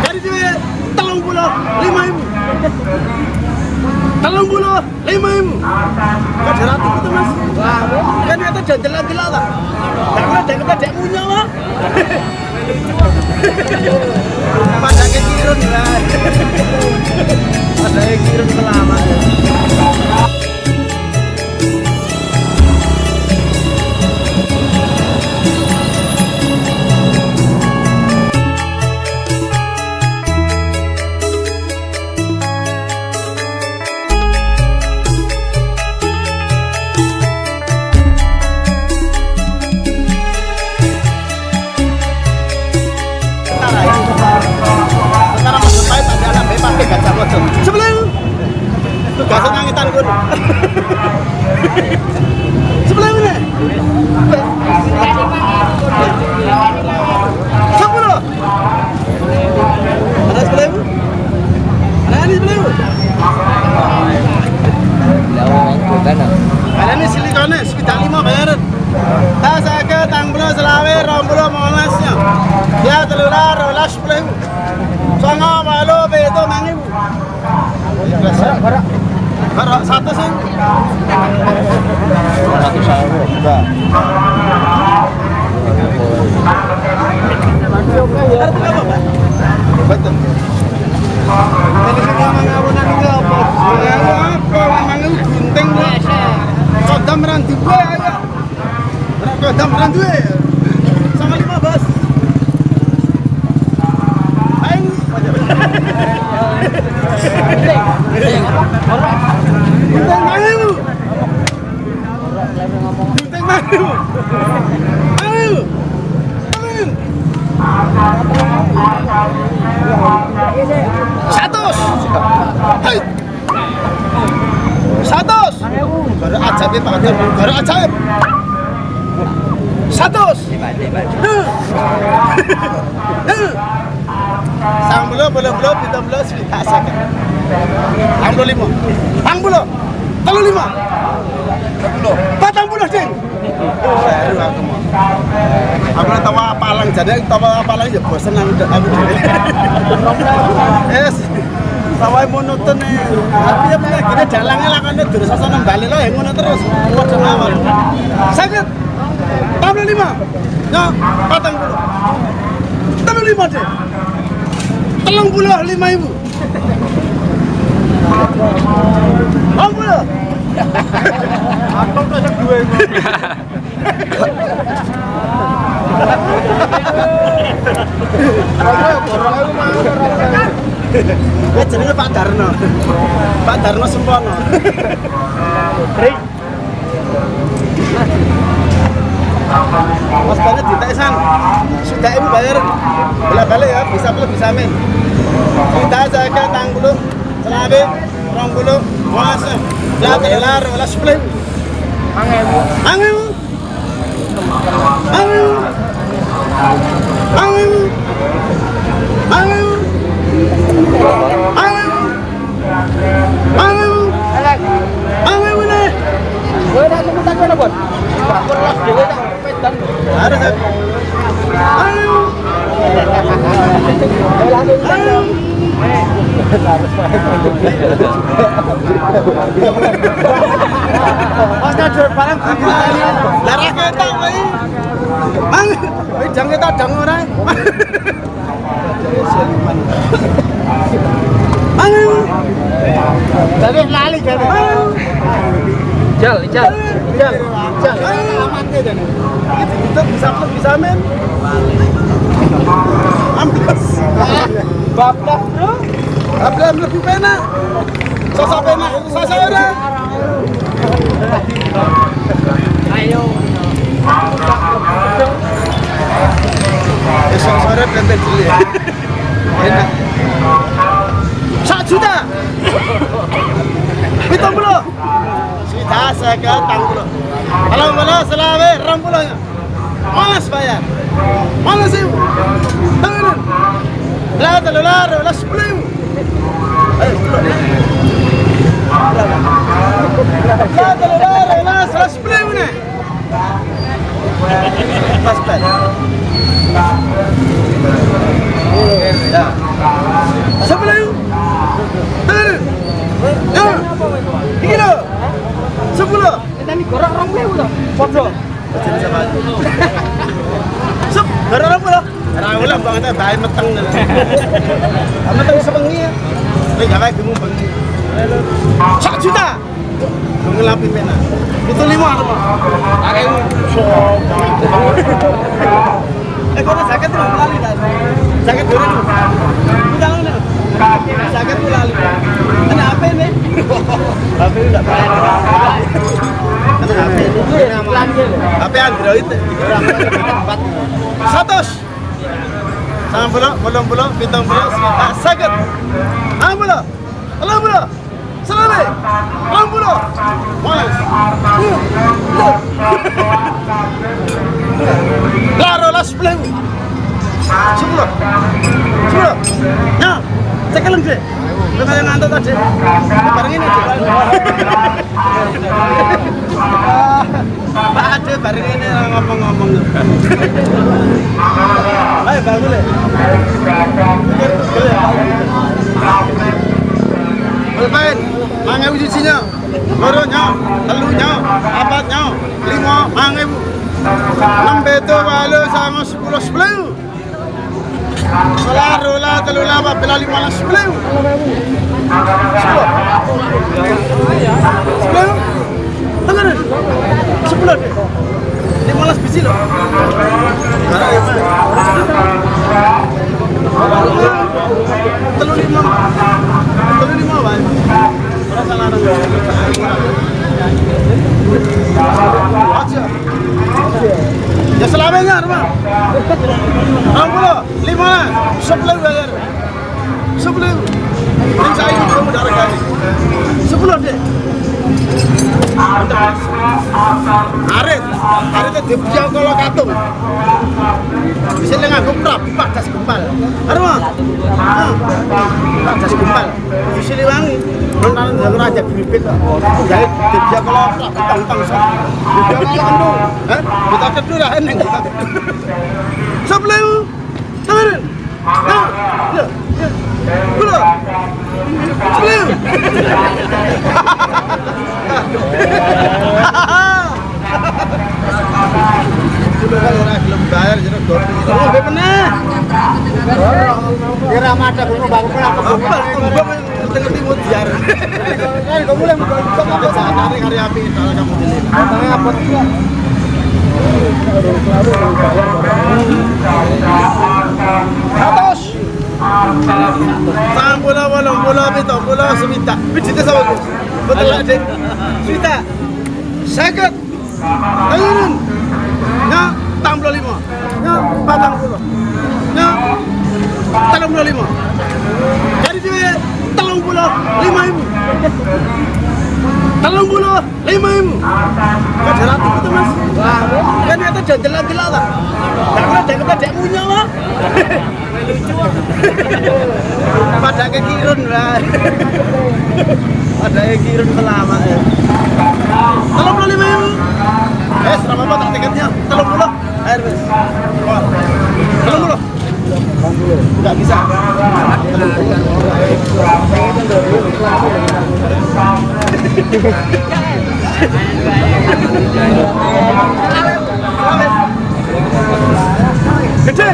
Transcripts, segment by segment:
Hari ini 35.000. 35.000. Gak ratu itu mas. Kan kita jalan-jalan lah. Karena kita tidak punya lah. Padahal kirun lah. Padahal kirun selamat. Gak ngangitan kun. Sebelah mana? Sepuluh. Ada sebelah itu? Ada ini sebelah itu? Ada ini silikonnya, sekitar 5 bayaran. Tak sakit, tang belo selawe, rombulo monasnya. Dia telular, rolas sebelah itu. Songo, malu, beto, mangibu. Barak satu sih. Satu saya enggak. Betul. Jadi sekarang ngawunan itu apa? Apa mangan gunting lah. Kodam randu gue ayo. Kodam randu sama 5 bos. Ayo. Satus. Gara ajaib Pak Hajar, gara ajaib. Satus. Sang belum kita belum cerita saja. Ang belum 5. Ang belum. Kalau 5. 40 ding. Baru aku mau. Aku nak tahu apalang jadi tahu apalang ya bosan aku dhewe. Yes. Sawai monoton nih. Tapi ya bener kita jalannya lah kan terus sasana bali lah yang ngono terus. Padha awal. Sakit. 45. Ya, 40. 35 deh. 35.000. Ampun. Aku tak sak duwe. Jenenge Pak Darno. Pak Darno Sempono. Mas banget ditesan. Sudah ibu bayar bolak-balik ya, bisa plus bisa min. Kita jaga tanggulung, selawe, 20, mas. Ya telar, wala 10. Angin. Larang kita kowe. Mang, jang kita dang ora. Mang. Jadi lali kan. Jal. Aman ke jane. Itu bisa men. Amblas. Bablas, Bro. Ablam lebih penak. Sosok penak, sosok ora. Ayo. Esok sore pentas dulu ya. Enak. 1 juta. 70. Kita sekat tanggulo. Kalau mana selawe 20 nya. Malas bayar. Malas sih. Tangan. Lah telular, lah 10. Ayo 10. Lah telular, lah 10 nih. Pas. Ya. ada bayi meteng. Meteng sepengi ya. Gak kayak gemuk bengi. 1 juta. Ngelapi pena. Itu 5 apa? Ayo. Kalau sakit tuh lali dah. Sakit dulu. Udah lama. Sakit tuh lali. Ada apa ini? HP udah bayar. Ada HP itu HP Android. 100. Sama belum, bintang belum, sakit. Ambulah. Alhamdulillah. Selama. Alhamdulillah. Mas. Laro las belum. Sebelum. Nah, sekarang deh. Kita yang ngantuk tadi. Bareng ini. Pak ada bareng ini ngomong-ngomong. Ayo bang boleh. Bermain, mangai ujinya, loronya, telunya, apatnya, 5 mangai, 6 beto, walu, sama 10 10. Solar, rola, telula, apabila 15 10. 10. Tenang, 10 deh. 15 biji loh. Telur 5 baik. Orang salah aja. Ya selamanya rumah. 60, 5, 10 bayar. 10. Ini saya ini kamu darah kali. 10 deh. Arit itu dia kalau katung. Bisa dengan gemprak, padas gempal. Arma, padas gempal. Bisa diwangi. Nonton yang raja bibit. Jadi dia kalau tang sok. Dia kalau kendung, kita kedua lah eneng. Sebelum, dengerin. Ya, belum. Sebelum. Sudah kan orang belum bayar jadi dorong. Oh, benar. Kira mata belum bangun apa? Ngerti mau diar. Kan kamu mulai buka hari api kalau kamu dilihat. Tangnya apa juga? Atas. Sang bola betul bola semita. Bicit sama tu. Betul ada. Semita. Sakit. Ayun. Ya, 65. Ya, 40. Ya, 35. Jadi dia 35.000. 35.000. Kau ratu itu mas. Kan itu jalan-jalan lah. Karena kita tidak punya lah. Pada kekirun lah. Pada kekirun selama ya. 35.000. Selama apa tak tiketnya? 30. Air mas. 30. Enggak bisa. Gede.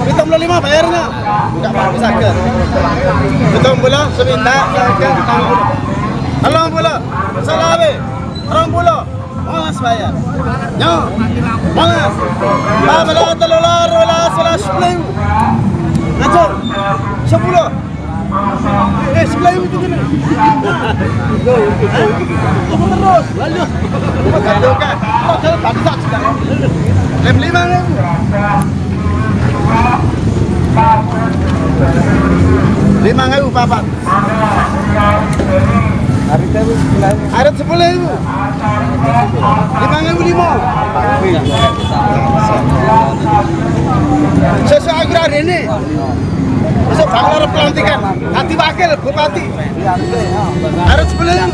75 bayarnya. Enggak bisa ke. 70 seminta saya 60. Salabe. 60. Malas bayar. Nyo. Malas. Babala telular wala salah 10. Ngacor. 10. 10 itu gini. Terus. Lanjut. Katakan. Oh, kalau tadi tak sudah. 5.000. 5.000 papat. Arit 10.000. 5.005. Sesuai akhir ini. Besok bakal ada pelantikan. Hati wakil Bupati. Arit 10.000.